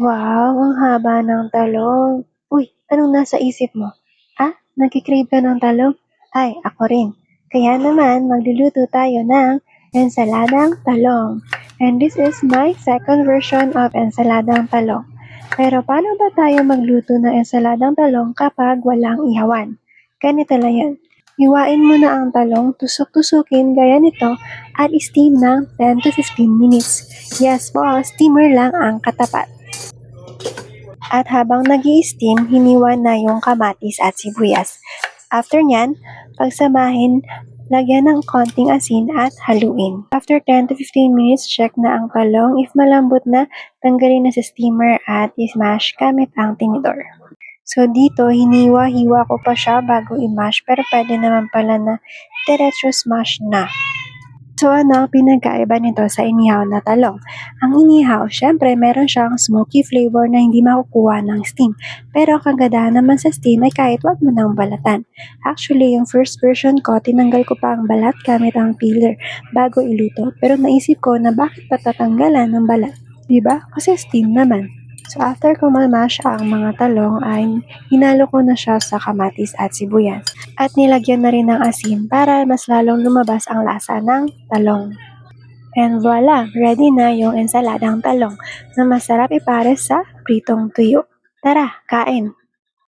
Wow, ang haba ng talong. Uy, anong nasa isip mo? Nagki-crave ka ng talong? Ay, ako rin. Kaya naman, magluluto tayo ng ensaladang talong. And this is my second version of ensaladang talong. Pero paano ba tayo magluto ng ensaladang talong kapag walang ihawan? Ganito lang yan. Hiwain mo na ang talong, tusok-tusukin gaya nito at steam ng 10 to 15 minutes. Yes po, steamer lang ang katapat. At habang nag-i-steam, hiniwa na yung kamatis at sibuyas. After nyan, pagsamahin, lagyan ng konting asin at haluin. After 10 to 15 minutes, check na ang talong. If malambot na, tanggalin na sa steamer at i-smash gamit ang tinidor. So dito, hiniwa-hiwa ko pa siya bago i-mash, pero pwede naman pala na diretso smash na. So ano ang pinagkaiba nito sa inihaw na talong? Ang inihaw, syempre meron siyang smoky flavor na hindi makukuha ng steam. Pero ang kagandahan naman sa steam ay kahit wag mo nang balatan. Actually, yung first version ko, tinanggal ko pa ang balat gamit ang peeler bago iluto. Pero naisip ko na bakit patatanggalan ng balat? Diba? Kasi steam naman. So after ko ma-mash ang mga talong ay hinalo ko na siya sa kamatis at sibuyas. At nilagyan na rin ng asin para mas lalong lumabas ang lasa ng talong. And voila, ready na yung ensaladang talong na masarap ipares sa pritong tuyo. Tara, kain!